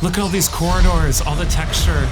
Look at all these corridors, all the texture.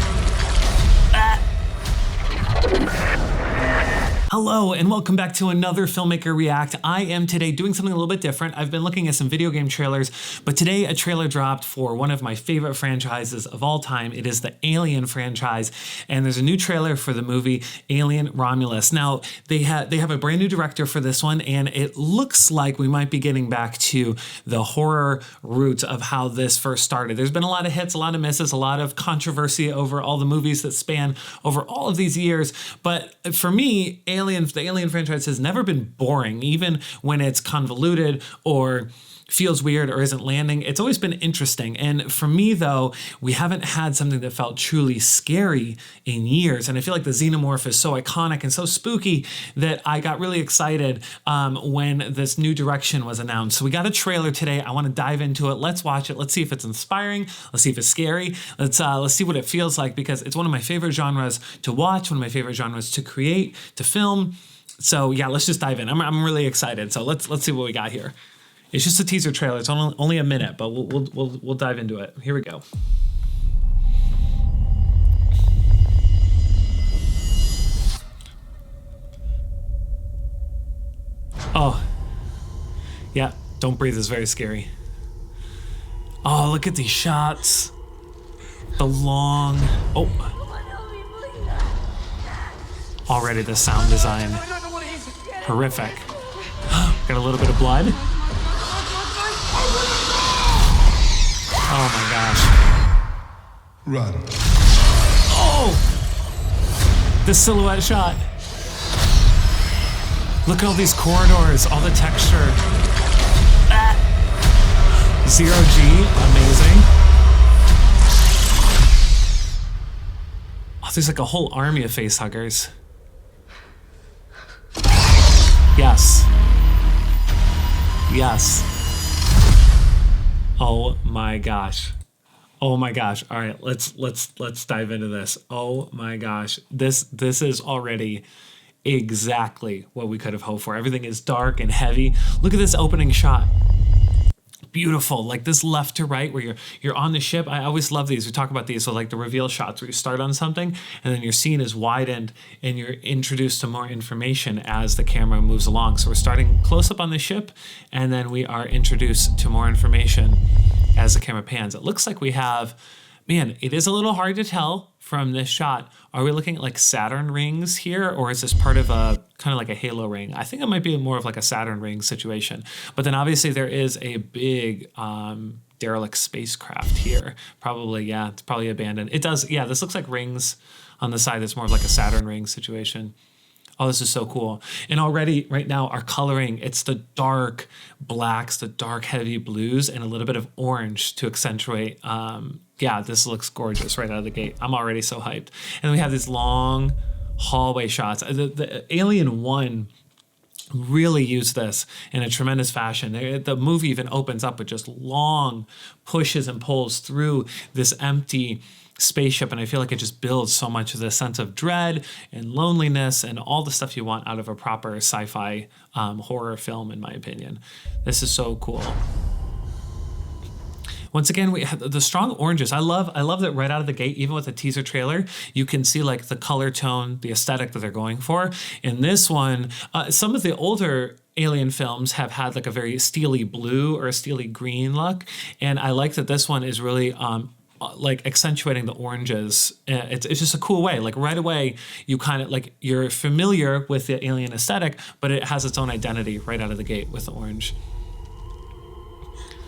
Hello and welcome back to another Filmmaker React. I am today doing something a little bit different. I've been looking at some video game trailers, but today a trailer dropped for one of my favorite franchises of all time. It is the Alien franchise, and there's a new trailer for the movie Alien Romulus. Now, they have a brand new director for this one, and it looks like we might be getting back to the horror roots of how this first started. There's been a lot of hits, a lot of misses, a lot of controversy over all the movies that span over all of these years, but for me, the Alien franchise has never been boring, even when it's convoluted or feels weird or isn't landing. It's always been interesting. And for me, though, we haven't had something that felt truly scary in years. And I feel like the xenomorph is so iconic and so spooky that I got really excited when this new direction was announced. So we got a trailer today. I want to dive into it. Let's watch it. Let's see if it's inspiring. Let's see if it's scary. Let's see what it feels like, because it's one of my favorite genres to watch, one of my favorite genres to create, to film. So yeah, let's just dive in. I'm really excited. So let's see what we got here. It's just a teaser trailer. It's only a minute, but we'll dive into it. Here we go. Oh, yeah. Don't breathe is very scary. Oh, look at these shots. The long. Oh. Already the sound design. Horrific. Got a little bit of blood. Oh my gosh. Run. Oh! The silhouette shot. Look at all these corridors, all the texture. Zero G, amazing. Oh, there's like a whole army of face huggers. Yes. Yes. Oh my gosh. Oh my gosh. All right, let's dive into this. Oh my gosh. This is already exactly what we could have hoped for. Everything is dark and heavy. Look at this opening shot. Beautiful, like this left to right where you're on the ship. I always love these. We talk about these, so like the reveal shots where you start on something and then your scene is widened and you're introduced to more information as the camera moves along. So we're starting close up on the ship and then we are introduced to more information as the camera pans. It looks like we have, man, it is a little hard to tell from this shot. Are we looking at like Saturn rings here, or is this part of a kind of like a halo ring? I think it might be more of like a Saturn ring situation. But then obviously there is a big derelict spacecraft here. Probably, yeah, it's probably abandoned. It does, yeah, this looks like rings on the side. It's more of like a Saturn ring situation. Oh, this is so cool. And already right now our coloring, it's the dark blacks, the dark heavy blues, and a little bit of orange to accentuate. Yeah, this looks gorgeous right out of the gate. I'm already so hyped. And then we have these long hallway shots. The Alien 1 really used this in a tremendous fashion. The movie even opens up with just long pushes and pulls through this empty spaceship, and I feel like it just builds so much of this sense of dread and loneliness and all the stuff you want out of a proper sci-fi horror film, in my opinion. This is so cool. Once again, we have the strong oranges. I love that right out of the gate, even with a teaser trailer, you can see like the color tone, the aesthetic that they're going for. In this one, some of the older Alien films have had like a very steely blue or a steely green look, and I like that this one is really like accentuating the oranges. It's just a cool way. Like right away, you kind of like, you're familiar with the Alien aesthetic, but it has its own identity right out of the gate with the orange.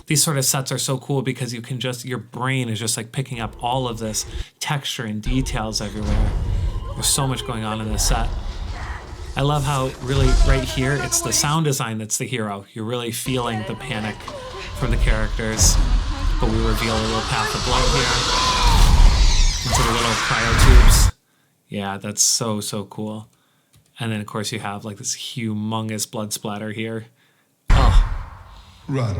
These sort of sets are so cool because you can just, your brain is just like picking up all of this texture and details everywhere. There's so much going on in this set. I love how really right here, it's the sound design that's the hero. You're really feeling the panic from the characters. But we reveal a little path of blood here into the little cryo tubes. Yeah, that's so cool. And then of course you have like this humongous blood splatter here. Oh. Run.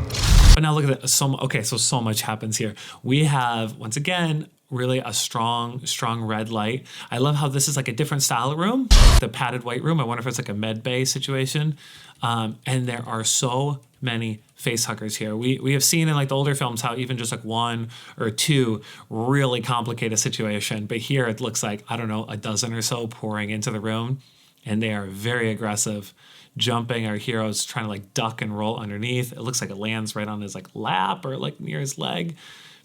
But now look at that. So much happens here. We have, once again, really a strong red light. I love how this is like a different style room, the padded white room. I wonder if it's like a med bay situation. And there are so many face huggers here. We have seen in like the older films how even just like one or two really complicate a situation. But here it looks like, I don't know, a dozen or so pouring into the room. And they are very aggressive, jumping. Our hero's trying to like duck and roll underneath. It looks like it lands right on his like lap or like near his leg.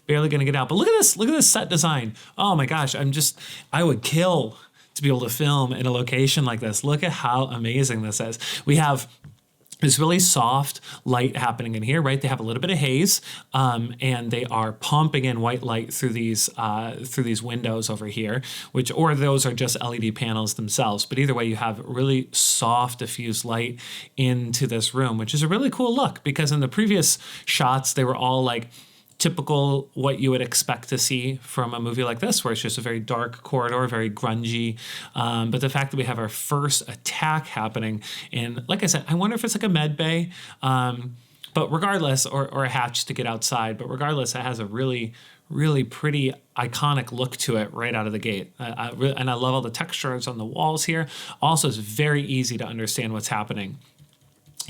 Barely gonna get out. But look at this set design. Oh my gosh, I would kill to be able to film in a location like this. Look at how amazing this is. We have this really soft light happening in here, right? They have a little bit of haze, and they are pumping in white light through these windows over here, or those are just LED panels themselves. But either way, you have really soft diffused light into this room, which is a really cool look, because in the previous shots, they were all like typical what you would expect to see from a movie like this, where it's just a very dark corridor, very grungy. But the fact that we have our first attack happening in, like I said, I wonder if it's like a med bay, but regardless, or a hatch to get outside, but regardless, it has a really, really pretty iconic look to it right out of the gate. And I love all the textures on the walls here. Also, it's very easy to understand what's happening.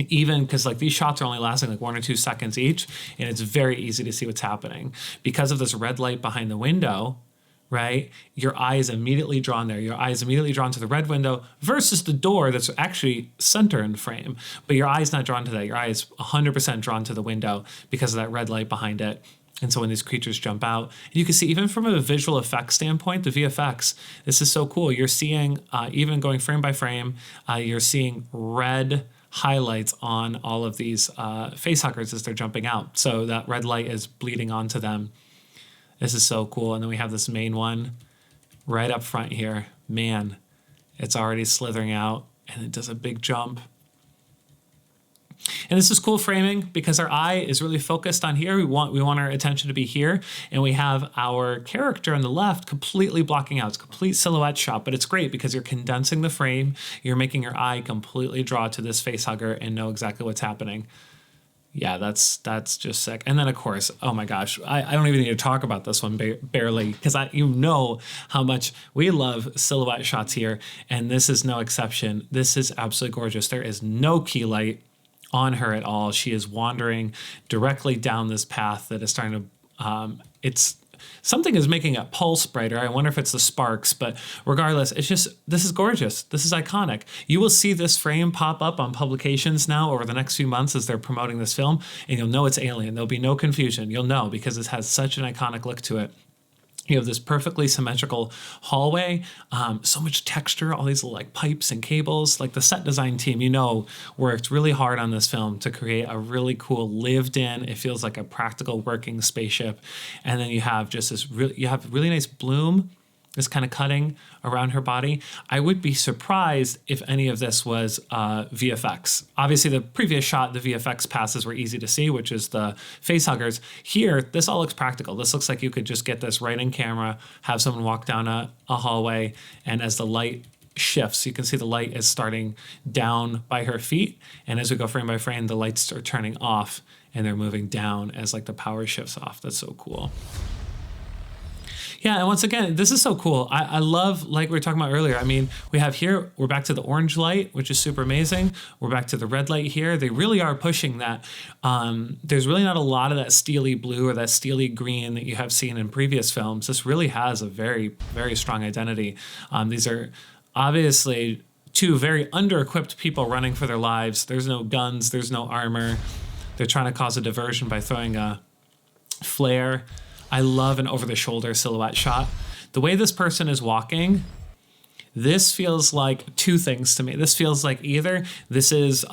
Even because like these shots are only lasting like 1 or 2 seconds each, and it's very easy to see what's happening because of this red light behind the window, right? Your eye is immediately drawn there. Your eye is immediately drawn to the red window versus the door that's actually center in frame, but your eye is not drawn to that. Your eye is 100% drawn to the window because of that red light behind it. And so when these creatures jump out, you can see even from a visual effects standpoint, the VFX, this is so cool. You're seeing, even going frame by frame, you're seeing red highlights on all of these face huggers as they're jumping out. So that red light is bleeding onto them. This is so cool. And then we have this main one right up front here. Man, it's already slithering out, and it does a big jump. And this is cool framing because our eye is really focused on here. We want our attention to be here, and we have our character on the left completely blocking out. It's a complete silhouette shot, but it's great because you're condensing the frame. You're making your eye completely draw to this face hugger and know exactly what's happening. Yeah, that's just sick. And then of course, oh my gosh, I don't even need to talk about this one barely, because you know how much we love silhouette shots here, and this is no exception. This is absolutely gorgeous. There is no key light on her at all. She is wandering directly down this path that is starting to, something is making it pulse brighter. I wonder if it's the sparks, but regardless, this is gorgeous. This is iconic. You will see this frame pop up on publications now over the next few months as they're promoting this film, and you'll know it's Alien. There'll be no confusion. You'll know because it has such an iconic look to it. You have this perfectly symmetrical hallway, so much texture, all these little like pipes and cables. Like the set design team, you know, worked really hard on this film to create a really cool lived in, it feels like a practical working spaceship. And then you have just this really nice bloom, this kind of cutting around her body. I would be surprised if any of this was VFX. Obviously, the previous shot, the VFX passes were easy to see, which is the face huggers. Here, this all looks practical. This looks like you could just get this right in camera, have someone walk down a hallway, and as the light shifts, you can see the light is starting down by her feet, and as we go frame by frame, the lights are turning off, and they're moving down as like the power shifts off. That's so cool. Yeah, and once again, this is so cool. I love, like we were talking about earlier, I mean, we have here, we're back to the orange light, which is super amazing. We're back to the red light here. They really are pushing that. There's really not a lot of that steely blue or that steely green that you have seen in previous films. This really has a very, very strong identity. These are obviously two very under-equipped people running for their lives. There's no guns, there's no armor. They're trying to cause a diversion by throwing a flare. I love an over-the-shoulder silhouette shot. The way this person is walking, this feels like two things to me. This feels like either this is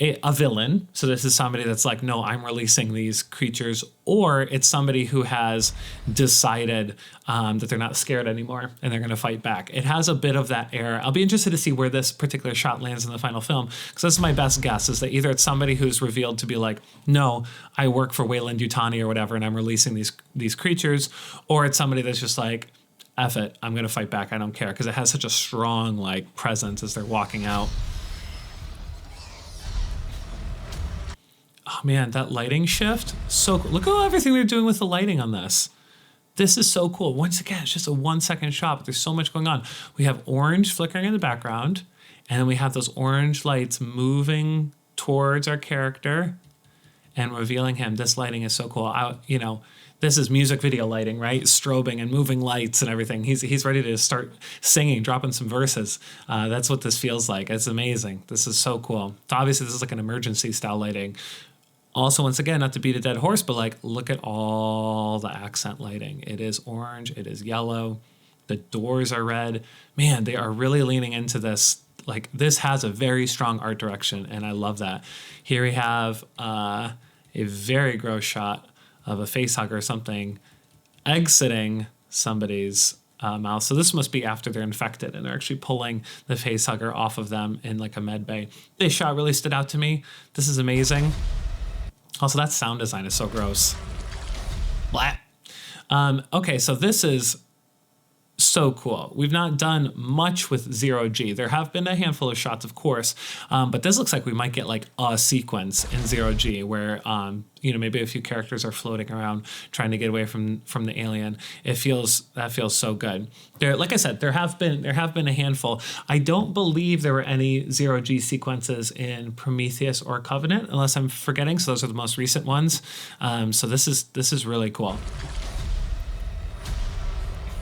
a villain, so this is somebody that's like, no, I'm releasing these creatures, or it's somebody who has decided that they're not scared anymore and they're going to fight back. It has a bit of that air. I'll be interested to see where this particular shot lands in the final film, because this is my best guess, is that either it's somebody who's revealed to be like, no, I work for Weyland-Yutani or whatever, and I'm releasing these creatures, or it's somebody that's just like, F it, I'm going to fight back, I don't care, because it has such a strong like presence as they're walking out. Oh man, that lighting shift, so cool. Look at everything they're doing with the lighting on this. This is so cool. Once again, it's just a 1 second shot, but there's so much going on. We have orange flickering in the background, and then we have those orange lights moving towards our character and revealing him. This lighting is so cool. This is music video lighting, right? Strobing and moving lights and everything. He's ready to start singing, dropping some verses. That's what this feels like. It's amazing. This is so cool. So obviously this is like an emergency style lighting. Also, once again, not to beat a dead horse, but like, look at all the accent lighting. It is orange, it is yellow, the doors are red. Man, they are really leaning into this. Like, this has a very strong art direction, and I love that. Here we have a very gross shot of a face hugger or something exiting somebody's mouth. So this must be after they're infected, and they're actually pulling the face hugger off of them in like a med bay. This shot really stood out to me. This is amazing. Also, that sound design is so gross. Blah. Okay, so this is so cool. We've not done much with 0G. There have been a handful of shots, of course, but this looks like we might get like a sequence in 0G where, maybe a few characters are floating around trying to get away from the alien. That feels so good. Like I said, there have been a handful. I don't believe there were any 0G sequences in Prometheus or Covenant, unless I'm forgetting. So those are the most recent ones. So this is really cool.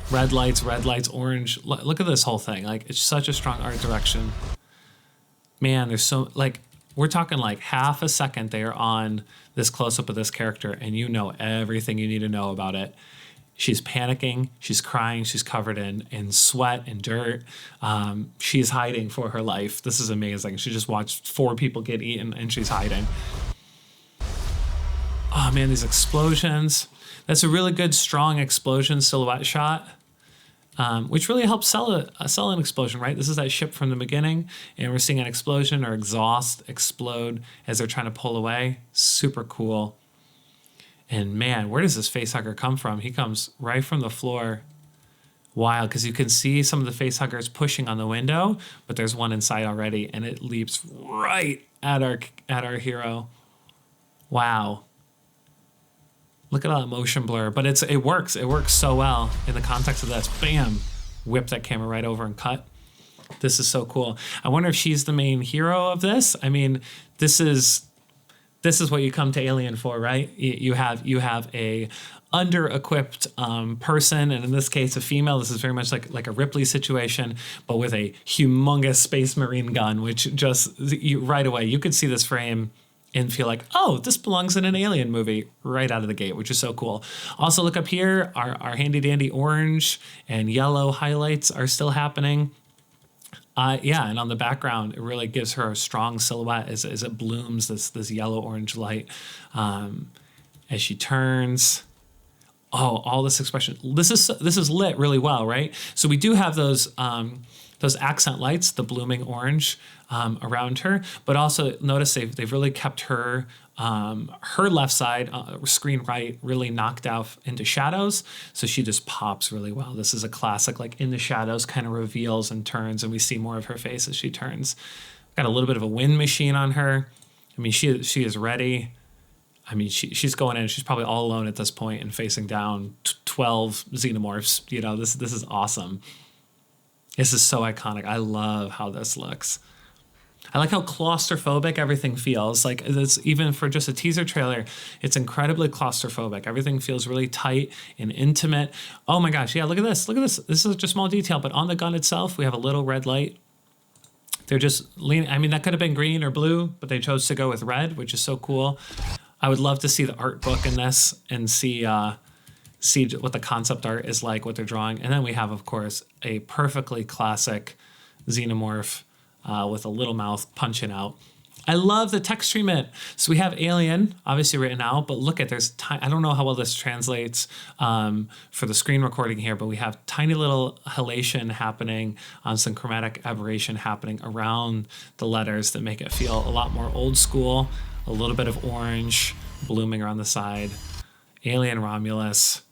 Red lights, orange. Look at this whole thing. Like, it's such a strong art direction. Man, there's so, like, we're talking like half a second they are on this close-up of this character, and you know everything you need to know about it. She's panicking, she's crying, she's covered in sweat and dirt. She's hiding for her life. This is amazing. She just watched 4 people get eaten, and she's hiding. Oh man, these explosions. That's a really good, strong explosion silhouette shot. Which really helps sell an explosion, right? This is that ship from the beginning, and we're seeing an explosion or exhaust explode as they're trying to pull away. Super cool. And man, where does this facehugger come from? He comes right from the floor. Wild, because you can see some of the facehuggers pushing on the window, but there's one inside already, and it leaps right at our hero. Wow. Look at all that motion blur, but it works. It works so well in the context of this. Bam, whip that camera right over and cut. This is so cool. I wonder if she's the main hero of this. I mean, this is what you come to Alien for, right? You have a under-equipped person, and in this case, a female. This is very much like a Ripley situation, but with a humongous Space Marine gun, which just right away you could see this frame and feel like, oh, this belongs in an Alien movie right out of the gate, which is so cool. Also, look up here, our handy-dandy orange and yellow highlights are still happening. And on the background, it really gives her a strong silhouette as it blooms, this yellow-orange light. As she turns, all this expression. This is lit really well, right? So we do have those accent lights, the blooming orange around her, but also notice they've really kept her left side, screen right, really knocked out into shadows, so she just pops really well. This is a classic, like in the shadows, kind of reveals and turns, and we see more of her face as she turns. Got a little bit of a wind machine on her. I mean, she is ready. I mean, she's going in. She's probably all alone at this point and facing down 12 xenomorphs. This is awesome. This is so iconic. I love how this looks. I like how claustrophobic everything feels. Like, it's even for just a teaser trailer, it's incredibly claustrophobic. Everything feels really tight and intimate. Oh my gosh, yeah, look at this. Look at this. This is just a small detail, but on the gun itself, we have a little red light. They're just leaning. I mean, that could have been green or blue, but they chose to go with red, which is so cool. I would love to see the art book in this and see what the concept art is like, what they're drawing. And then we have, of course, a perfectly classic xenomorph with a little mouth punching out. I love the text treatment. So we have Alien, obviously written out, but look at, I don't know how well this translates for the screen recording here, but we have tiny little halation happening, some chromatic aberration happening around the letters that make it feel a lot more old school, a little bit of orange blooming around the side. Alien Romulus.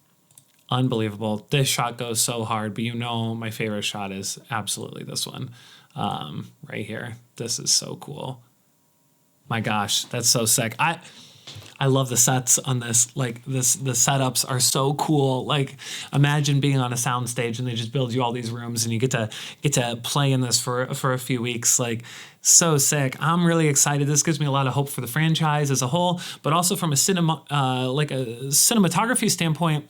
Unbelievable. This shot goes so hard, but my favorite shot is absolutely this one right here. This is so cool. My gosh, that's so sick. I love the sets on this. Like the setups are so cool. Like imagine being on a sound stage and they just build you all these rooms and you get to play in this for a few weeks. Like so sick. I'm really excited. This gives me a lot of hope for the franchise as a whole, but also from a cinematography standpoint.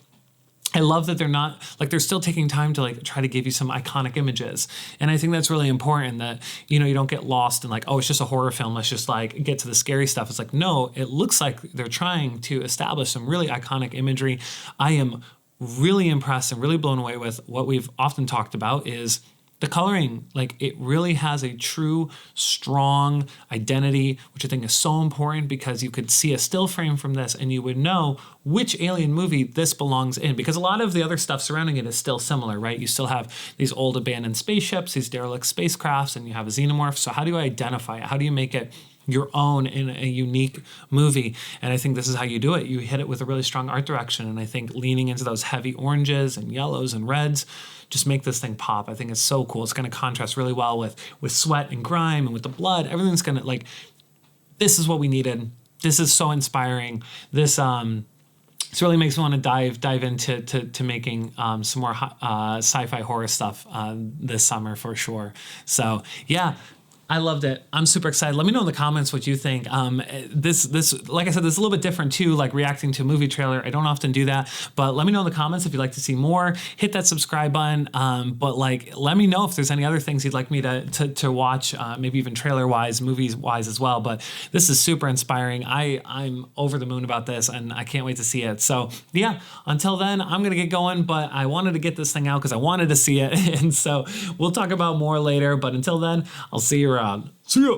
I love that they're not like they're still taking time to like try to give you some iconic images. And I think that's really important that, you don't get lost in like, oh, it's just a horror film. Let's just like get to the scary stuff. It's like, no, it looks like they're trying to establish some really iconic imagery. I am really impressed and really blown away with what we've often talked about is the coloring. Like it really has a true, strong identity, which I think is so important because you could see a still frame from this and you would know which alien movie this belongs in, because a lot of the other stuff surrounding it is still similar, right? You still have these old abandoned spaceships, these derelict spacecrafts, and you have a xenomorph. So how do you identify it? How do you make it your own in a unique movie? And I think this is how you do it. You hit it with a really strong art direction. And I think leaning into those heavy oranges and yellows and reds just make this thing pop. I think it's so cool. It's going to contrast really well with sweat and grime and with the blood. Everything's going to like, this is what we needed. This is so inspiring. This really makes me want to dive into making some more sci-fi horror stuff this summer for sure. So yeah, I loved it. I'm super excited. Let me know in the comments what you think. This, like I said, this is a little bit different too, like reacting to a movie trailer. I don't often do that, but let me know in the comments if you'd like to see more. Hit that subscribe button. But like, let me know if there's any other things you'd like me to watch, maybe even trailer wise, movies wise as well. But this is super inspiring. I'm over the moon about this and I can't wait to see it. So yeah, until then, I'm going to get going, but I wanted to get this thing out because I wanted to see it. And so we'll talk about more later, but until then, I'll see you around. See ya.